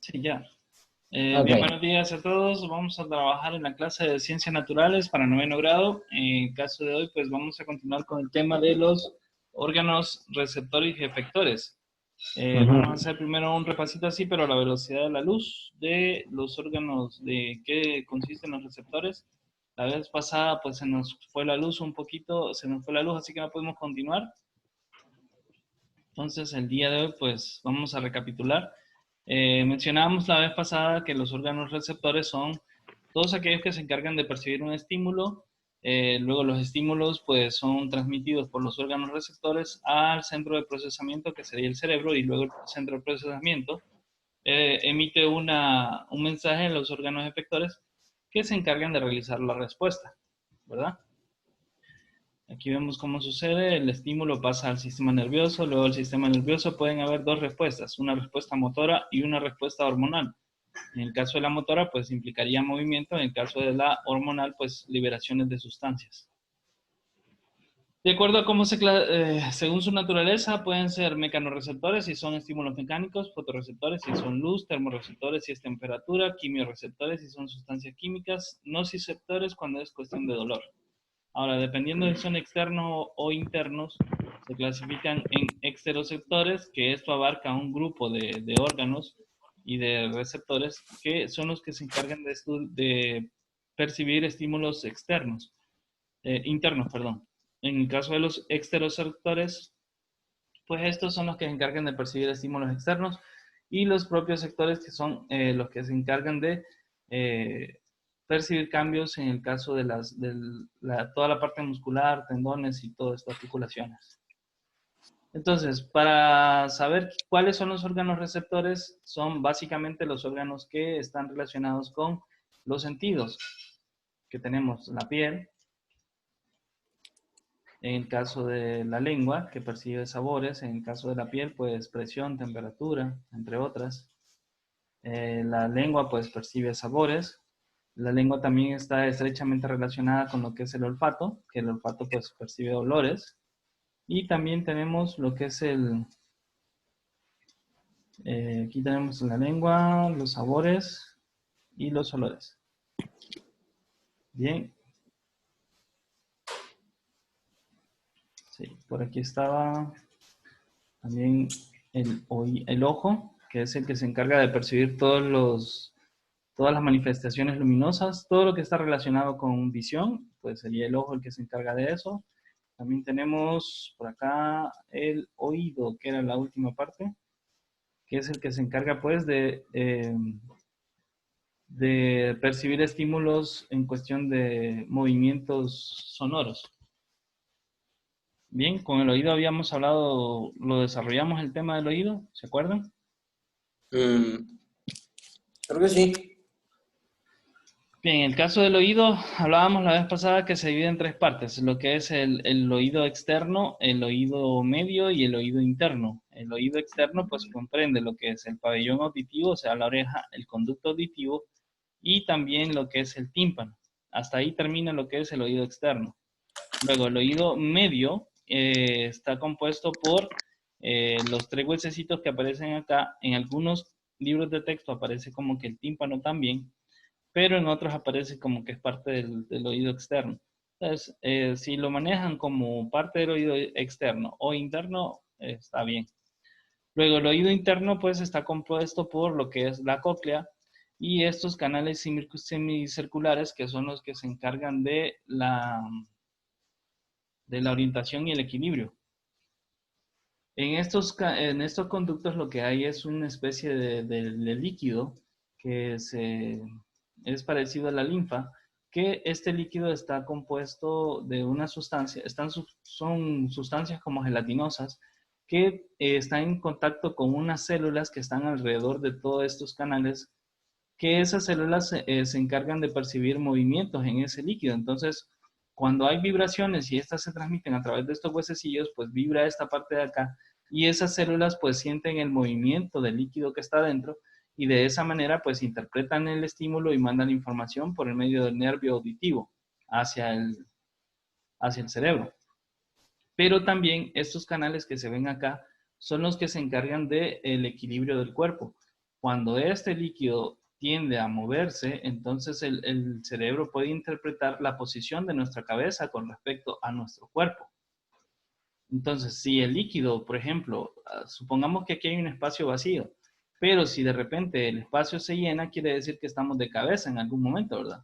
Sí, ya. Bien, Ok. buenos días a todos. Vamos a trabajar en la clase de Ciencias Naturales para noveno grado. En el caso de hoy, pues vamos a continuar con el tema de los órganos receptores y efectores. Vamos a Ujú. hacer primero un repasito así, pero a la velocidad de la luz de los órganos, de qué consisten los receptores. La vez pasada, pues se nos fue la luz un poquito, se nos fue la luz, así que no podemos continuar. Entonces, el día de hoy, pues vamos a recapitular. Mencionábamos la vez pasada que los órganos receptores son todos aquellos que se encargan de percibir un estímulo. Luego los estímulos, pues, son transmitidos por los órganos receptores al centro de procesamiento, que sería el cerebro, y luego el centro de procesamiento emite un mensaje en los órganos efectores que se encargan de realizar la respuesta, ¿verdad? Aquí vemos cómo sucede, el estímulo pasa al sistema nervioso, luego del sistema nervioso pueden haber dos respuestas, una respuesta motora y una respuesta hormonal. En el caso de la motora, pues implicaría movimiento, en el caso de la hormonal, pues liberaciones de sustancias. De acuerdo a según su naturaleza, pueden ser mecanorreceptores si son estímulos mecánicos, fotorreceptores si son luz, termorreceptores si es temperatura, quimiorreceptores si son sustancias químicas, nociceptores cuando es cuestión de dolor. Ahora, dependiendo de si son externos o internos, se clasifican en exteroceptores, que esto abarca un grupo de órganos y de receptores que son los que se encargan de percibir estímulos internos, perdón. En el caso de los exteroceptores, pues estos son los que se encargan de percibir estímulos externos y los propios sectores que son los que se encargan de eh, percibir cambios en el caso de toda la parte muscular, tendones y todas estas articulaciones. Entonces, para saber cuáles son los órganos receptores, son básicamente los órganos que están relacionados con los sentidos, que tenemos la piel, en el caso de la lengua, que percibe sabores, en el caso de la piel, pues presión, temperatura, entre otras. La lengua, pues percibe sabores. La lengua también está estrechamente relacionada con lo que es el olfato, que el olfato pues percibe olores. Y también tenemos lo que es aquí tenemos la lengua, los sabores y los olores. Bien, sí, por aquí estaba también el ojo, que es el que se encarga de percibir todas las manifestaciones luminosas, todo lo que está relacionado con visión, pues sería el ojo el que se encarga de eso. También tenemos por acá el oído, que era la última parte, que es el que se encarga pues de percibir estímulos en cuestión de movimientos sonoros. Bien, con el oído habíamos hablado, lo desarrollamos el tema del oído, ¿se acuerdan? Mm, creo que sí. Bien, en el caso del oído, hablábamos la vez pasada que se divide en tres partes, lo que es el oído externo, el oído medio y el oído interno. El oído externo pues comprende lo que es el pabellón auditivo, o sea, la oreja, el conducto auditivo y también lo que es el tímpano. Hasta ahí termina lo que es el oído externo. Luego, el oído medio está compuesto por los tres huesecitos que aparecen acá. En algunos libros de texto aparece como que el tímpano también, pero en otros aparece como que es parte del oído externo. Entonces, si lo manejan como parte del oído externo o interno, está bien. Luego, el oído interno pues está compuesto por lo que es la cóclea y estos canales semicirculares que son los que se encargan de la orientación y el equilibrio. En estos conductos lo que hay es una especie de líquido que es parecido a la linfa, que este líquido está compuesto de una sustancia, son sustancias como gelatinosas que están en contacto con unas células que están alrededor de todos estos canales, que esas células se encargan de percibir movimientos en ese líquido. Entonces, cuando hay vibraciones y estas se transmiten a través de estos huesecillos, pues vibra esta parte de acá y esas células pues sienten el movimiento del líquido que está dentro y de esa manera pues interpretan el estímulo y mandan información por el medio del nervio auditivo hacia el cerebro. Pero también estos canales que se ven acá son los que se encargan del equilibrio del cuerpo. Cuando este líquido tiende a moverse, entonces el cerebro puede interpretar la posición de nuestra cabeza con respecto a nuestro cuerpo. Entonces, si el líquido, por ejemplo, supongamos que aquí hay un espacio vacío, pero si de repente el espacio se llena, quiere decir que estamos de cabeza en algún momento, ¿verdad?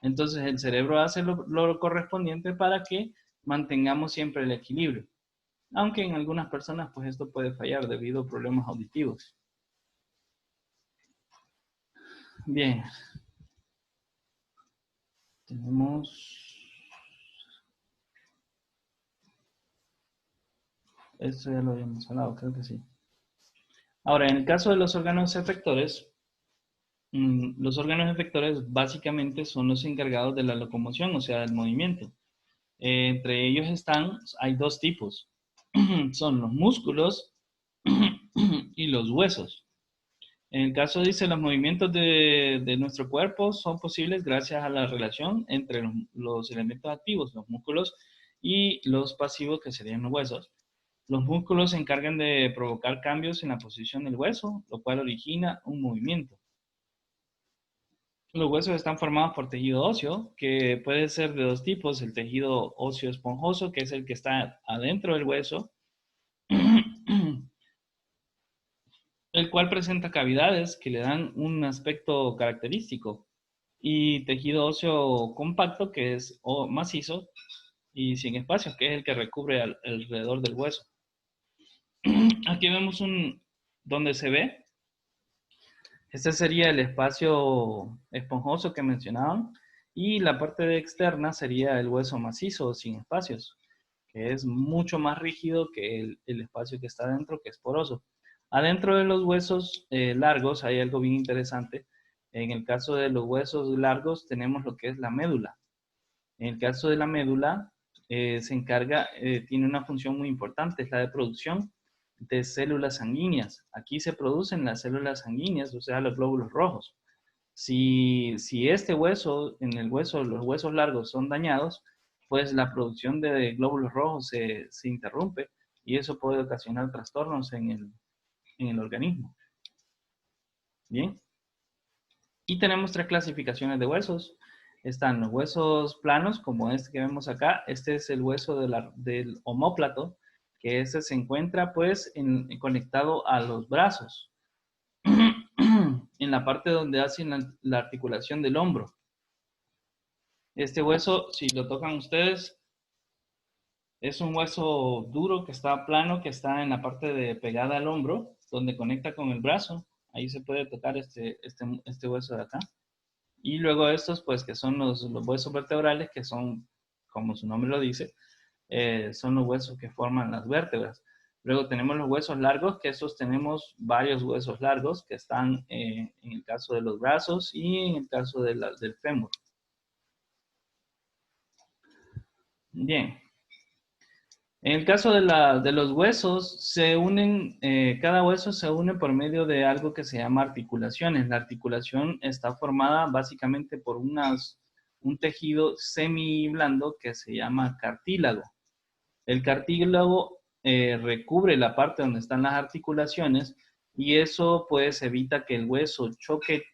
Entonces el cerebro hace lo correspondiente para que mantengamos siempre el equilibrio. Aunque en algunas personas pues esto puede fallar debido a problemas auditivos. Bien. Tenemos... Esto ya lo habíamos hablado, creo que sí. Ahora, en el caso de los órganos efectores, los órganos efectores básicamente son los encargados de la locomoción, o sea, del movimiento. Entre ellos hay dos tipos. Son los músculos y los huesos. En el caso, dice, los movimientos de nuestro cuerpo son posibles gracias a la relación entre los elementos activos, los músculos, y los pasivos, que serían los huesos. Los músculos se encargan de provocar cambios en la posición del hueso, lo cual origina un movimiento. Los huesos están formados por tejido óseo, que puede ser de dos tipos: el tejido óseo esponjoso, que es el que está adentro del hueso, el cual presenta cavidades que le dan un aspecto característico, y tejido óseo compacto, que es macizo y sin espacios, que es el que recubre alrededor del hueso. Aquí vemos donde se ve. Este sería el espacio esponjoso que mencionaban, y la parte externa sería el hueso macizo sin espacios, que es mucho más rígido que el espacio que está adentro, que es poroso. Adentro de los huesos largos hay algo bien interesante. En el caso de los huesos largos tenemos lo que es la médula. En el caso de la médula tiene una función muy importante, es la de producción de células sanguíneas. Aquí se producen las células sanguíneas, o sea, los glóbulos rojos. Si este hueso, los huesos largos son dañados, pues la producción de glóbulos rojos se interrumpe, y eso puede ocasionar trastornos en el organismo. Bien. Y tenemos tres clasificaciones de huesos. Están los huesos planos, como este que vemos acá. Este es el hueso del omóplato, que este se encuentra pues conectado a los brazos, en la parte donde hacen la articulación del hombro. Este hueso, si lo tocan ustedes, es un hueso duro que está plano, que está en la parte pegada al hombro, donde conecta con el brazo. Ahí se puede tocar este hueso de acá. Y luego estos, pues, que son los huesos vertebrales, que son, como su nombre lo dice, son los huesos que forman las vértebras. Luego tenemos los huesos largos, que esos tenemos varios huesos largos que están en el caso de los brazos y en el caso del fémur. Bien. En el caso de los huesos, cada hueso se une por medio de algo que se llama articulaciones. La articulación está formada básicamente por un tejido semi-blando que se llama cartílago. El cartílago recubre la parte donde están las articulaciones, y eso pues evita que el hueso choque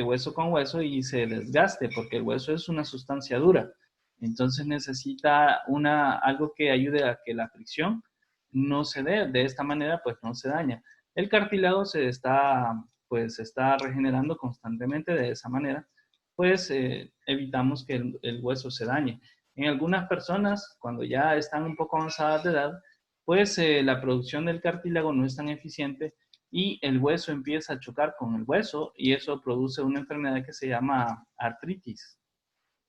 hueso con hueso y se desgaste, porque el hueso es una sustancia dura. Entonces necesita algo que ayude a que la fricción no se dé. De esta manera pues no se daña. El cartílago se está regenerando constantemente. De esa manera pues evitamos que el hueso se dañe. En algunas personas, cuando ya están un poco avanzadas de edad, pues la producción del cartílago no es tan eficiente, y el hueso empieza a chocar con el hueso, y eso produce una enfermedad que se llama artritis,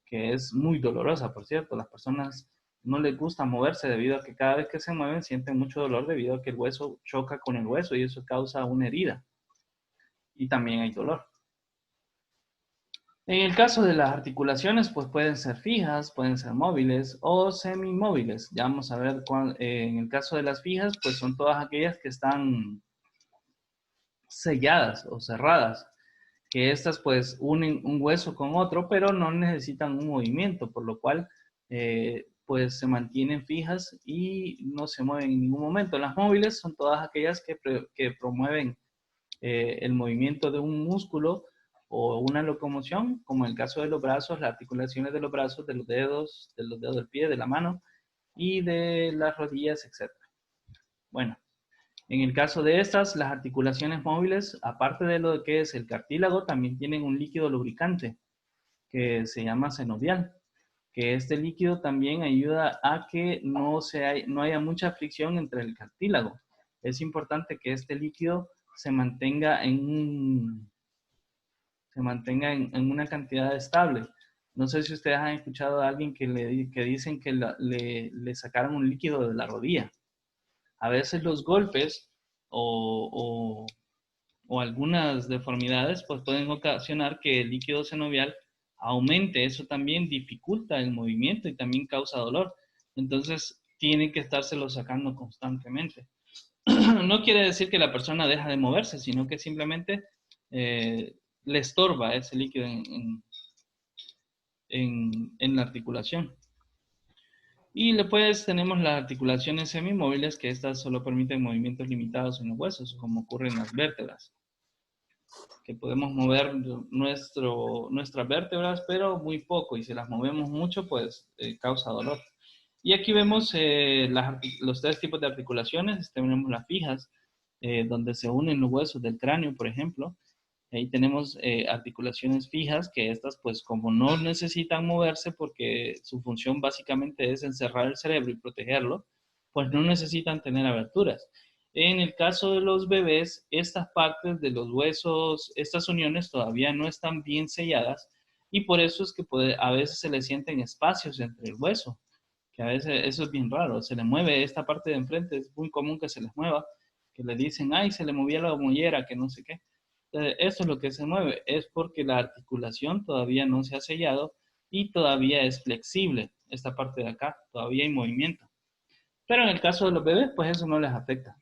que es muy dolorosa, por cierto. Las personas no les gusta moverse debido a que cada vez que se mueven sienten mucho dolor debido a que el hueso choca con el hueso, y eso causa una herida. Y también hay dolor. En el caso de las articulaciones, pues pueden ser fijas, pueden ser móviles o semimóviles. Ya vamos a ver en el caso de las fijas, pues son todas aquellas que están selladas o cerradas, que estas pues unen un hueso con otro, pero no necesitan un movimiento, por lo cual pues se mantienen fijas y no se mueven en ningún momento. Las móviles son todas aquellas que promueven el movimiento de un músculo o una locomoción, como en el caso de los brazos, las articulaciones de los brazos, de los dedos del pie, de la mano y de las rodillas, etc. Bueno, en el caso de estas, las articulaciones móviles, aparte de lo que es el cartílago, también tienen un líquido lubricante que se llama senovial, que este líquido también ayuda a que no haya mucha fricción entre el cartílago. Es importante que este líquido se mantenga en una cantidad estable. No sé si ustedes han escuchado a alguien que dicen que le sacaron un líquido de la rodilla. A veces los golpes o algunas deformidades pues pueden ocasionar que el líquido sinovial aumente. Eso también dificulta el movimiento y también causa dolor. Entonces tienen que estárselo sacando constantemente. No quiere decir que la persona deja de moverse, sino que simplemente le estorba ese líquido en la articulación. Y después tenemos las articulaciones semimóviles, que estas solo permiten movimientos limitados en los huesos, como ocurre en las vértebras, que podemos mover nuestras vértebras, pero muy poco, y si las movemos mucho, pues causa dolor. Y aquí vemos los tres tipos de articulaciones. Tenemos las fijas, donde se unen los huesos del cráneo, por ejemplo. Ahí tenemos articulaciones fijas, que estas, pues como no necesitan moverse porque su función básicamente es encerrar el cerebro y protegerlo, pues no necesitan tener aberturas. En el caso de los bebés, estas partes de los huesos, estas uniones todavía no están bien selladas y por eso es que a veces se le sienten espacios entre el hueso, que a veces eso es bien raro, se le mueve esta parte de enfrente, es muy común que se les mueva, que le dicen, ay, se le movía la mollera, que no sé qué. Eso es lo que se mueve, es porque la articulación todavía no se ha sellado y todavía es flexible, esta parte de acá, todavía hay movimiento. Pero en el caso de los bebés, pues eso no les afecta.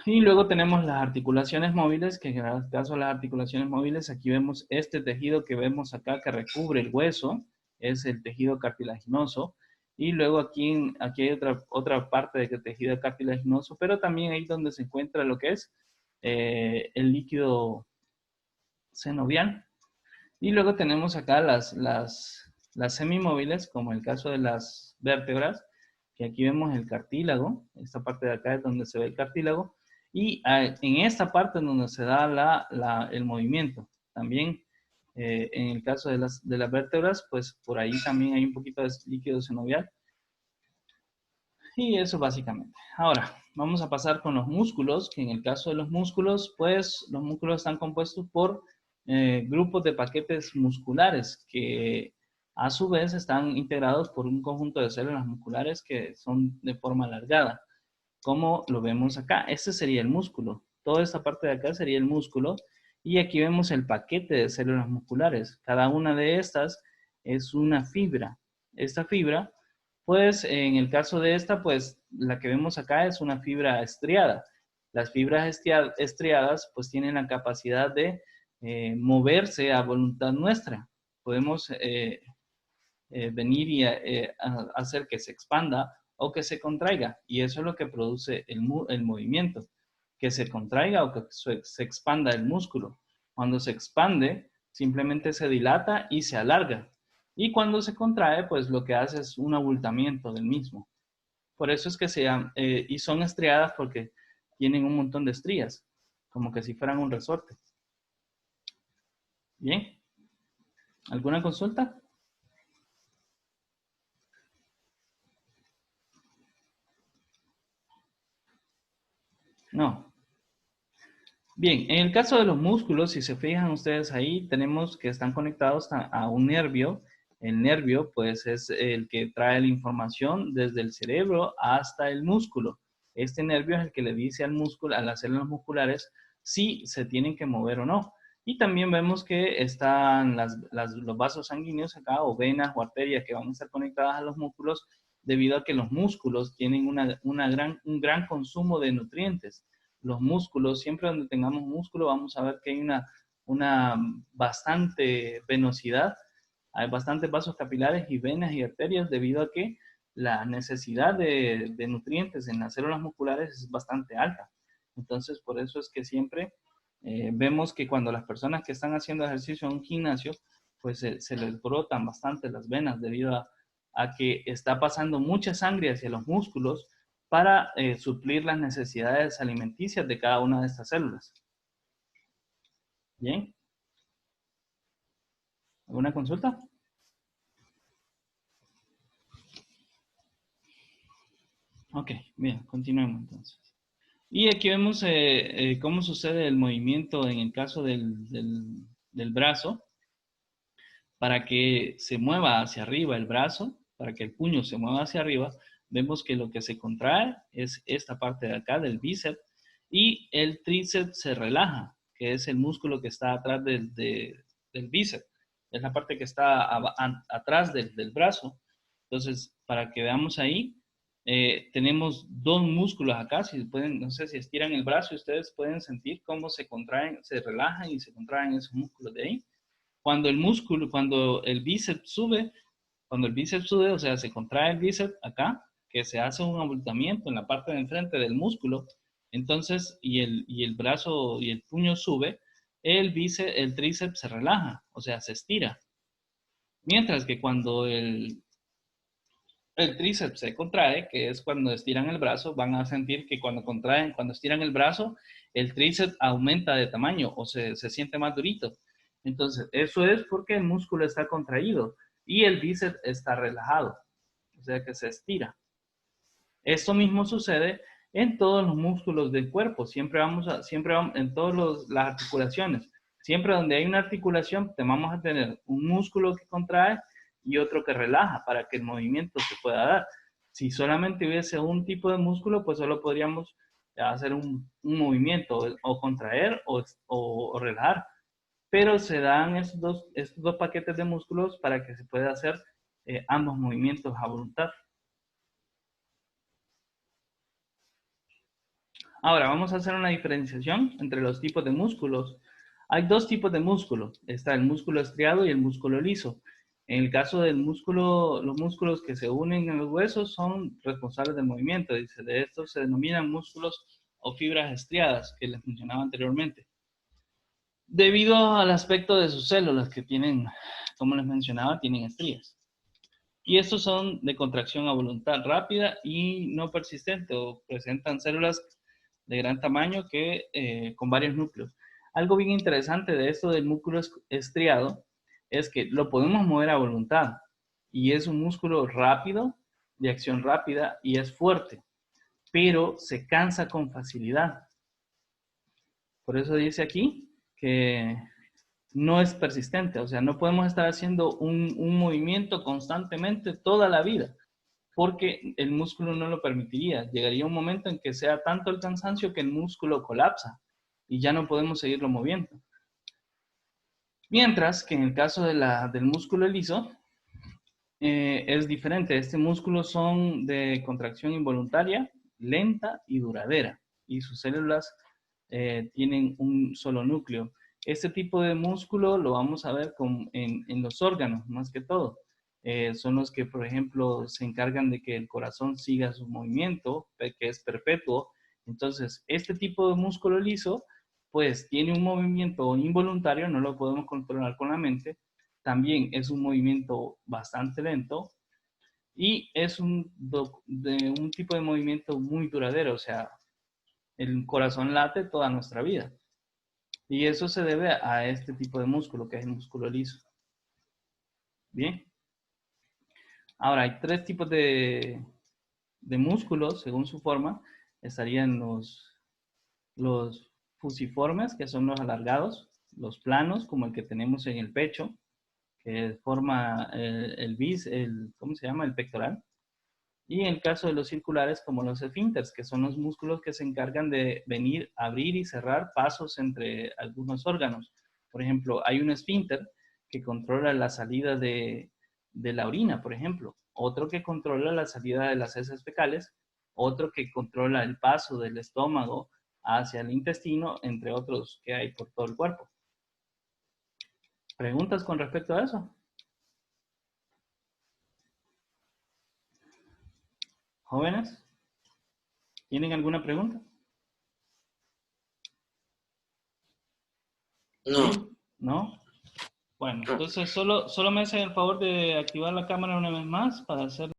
Y luego tenemos las articulaciones móviles, que en el caso de las articulaciones móviles, aquí vemos este tejido que vemos acá que recubre el hueso, es el tejido cartilaginoso. Y luego aquí hay otra parte de tejido cartilaginoso, pero también ahí donde se encuentra lo que es el líquido senovial. Y luego tenemos acá las semimóviles, como el caso de las vértebras, que aquí vemos el cartílago. Esta parte de acá es donde se ve el cartílago. Y en esta parte es donde se da el movimiento. También en el caso de las vértebras, pues por ahí también hay un poquito de líquido sinovial. Y eso básicamente. Ahora, vamos a pasar con los músculos, que en el caso de los músculos, pues los músculos están compuestos por grupos de paquetes musculares que a su vez están integrados por un conjunto de células musculares que son de forma alargada, como lo vemos acá. Este sería el músculo. Toda esta parte de acá sería el músculo. Y aquí vemos el paquete de células musculares. Cada una de estas es una fibra. Esta fibra, pues en el caso de esta, pues la que vemos acá es una fibra estriada. Las fibras estriadas pues tienen la capacidad de moverse a voluntad nuestra. Podemos venir y hacer que se expanda o que se contraiga. Y eso es lo que produce el movimiento, que se contraiga o que se expanda el músculo. Cuando se expande, simplemente se dilata y se alarga. Y cuando se contrae, pues lo que hace es un abultamiento del mismo. Por eso es que y son estriadas porque tienen un montón de estrías, como que si fueran un resorte. Bien, ¿alguna consulta? No. Bien, en el caso de los músculos, si se fijan ustedes ahí, tenemos que están conectados a un nervio. El nervio, pues, es el que trae la información desde el cerebro hasta el músculo. Este nervio es el que le dice al músculo, a las células musculares, si se tienen que mover o no. Y también vemos que están los vasos sanguíneos acá, o venas o arterias que van a estar conectadas a los músculos, debido a que los músculos tienen un gran consumo de nutrientes. Los músculos, siempre donde tengamos músculo, vamos a ver que hay una bastante venosidad, hay bastantes vasos capilares y venas y arterias debido a que la necesidad de nutrientes en las células musculares es bastante alta. Entonces, por eso es que siempre vemos que cuando las personas que están haciendo ejercicio en un gimnasio, pues se les brotan bastante las venas debido a que está pasando mucha sangre hacia los músculos para suplir las necesidades alimenticias de cada una de estas células. ¿Bien? ¿Alguna consulta? Ok, bien, continuemos entonces. Y aquí vemos cómo sucede el movimiento en el caso del brazo. Para que se mueva hacia arriba el brazo, para que el puño se mueva hacia arriba, vemos que lo que se contrae es esta parte de acá del bíceps y el tríceps se relaja, que es el músculo que está atrás del bíceps. Es la parte que está atrás del brazo. Entonces, para que veamos ahí, tenemos dos músculos acá. Si pueden, no sé si estiran el brazo, ustedes pueden sentir cómo se contraen, se relajan y se contraen esos músculos de ahí. Cuando el músculo, cuando el bíceps sube, o sea, se contrae el bíceps acá, que se hace un abultamiento en la parte de enfrente del músculo, entonces, y el brazo y el puño sube, el tríceps se relaja, o sea, se estira. Mientras que cuando el tríceps se contrae, que es cuando estiran el brazo, van a sentir que cuando estiran el brazo, el tríceps aumenta de tamaño o se siente más durito. Entonces, eso es porque el músculo está contraído y el bíceps está relajado, o sea que se estira. Esto mismo sucede en todos los músculos del cuerpo, siempre vamos en todas las articulaciones. Siempre donde hay una articulación, vamos a tener un músculo que contrae y otro que relaja para que el movimiento se pueda dar. Si solamente hubiese un tipo de músculo, pues solo podríamos hacer un movimiento o contraer o relajar. Pero se dan estos dos paquetes de músculos para que se pueda hacer ambos movimientos a voluntad. Ahora, vamos a hacer una diferenciación entre los tipos de músculos. Hay dos tipos de músculo. Está el músculo estriado y el músculo liso. En el caso del músculo, los músculos que se unen en los huesos son responsables del movimiento. Dice, de estos se denominan músculos o fibras estriadas, que les mencionaba anteriormente. Debido al aspecto de sus células que tienen, como les mencionaba, tienen estrías. Y estos son de contracción a voluntad rápida y no persistente, o presentan células de gran tamaño con varios núcleos. Algo bien interesante de esto del músculo estriado es que lo podemos mover a voluntad y es un músculo rápido, de acción rápida y es fuerte, pero se cansa con facilidad. Por eso dice aquí que no es persistente, o sea, no podemos estar haciendo un movimiento constantemente toda la vida, porque el músculo no lo permitiría. Llegaría un momento en que sea tanto el cansancio que el músculo colapsa y ya no podemos seguirlo moviendo. Mientras que en el caso del músculo liso, es diferente. Este músculo son de contracción involuntaria, lenta y duradera, y sus células tienen un solo núcleo. Este tipo de músculo lo vamos a ver en los órganos, más que todo. Son los que, por ejemplo, se encargan de que el corazón siga su movimiento, que es perpetuo. Entonces, este tipo de músculo liso, pues tiene un movimiento involuntario, no lo podemos controlar con la mente. También es un movimiento bastante lento y es un tipo de movimiento muy duradero, o sea, el corazón late toda nuestra vida. Y eso se debe a este tipo de músculo, que es el músculo liso. Bien. Ahora, hay tres tipos de músculos, según su forma. Estarían los fusiformes, que son los alargados, los planos, como el que tenemos en el pecho, que forma ¿cómo se llama? El pectoral. Y en el caso de los circulares, como los esfínteres, que son los músculos que se encargan de venir, abrir y cerrar pasos entre algunos órganos. Por ejemplo, hay un esfínter que controla la salida de la orina, por ejemplo. Otro que controla la salida de las heces fecales. Otro que controla el paso del estómago hacia el intestino, entre otros que hay por todo el cuerpo. ¿Preguntas con respecto a eso? ¿Jóvenes? ¿Tienen alguna pregunta? No. ¿No? Bueno, No. entonces solo me hacen el favor de activar la cámara una vez más para hacer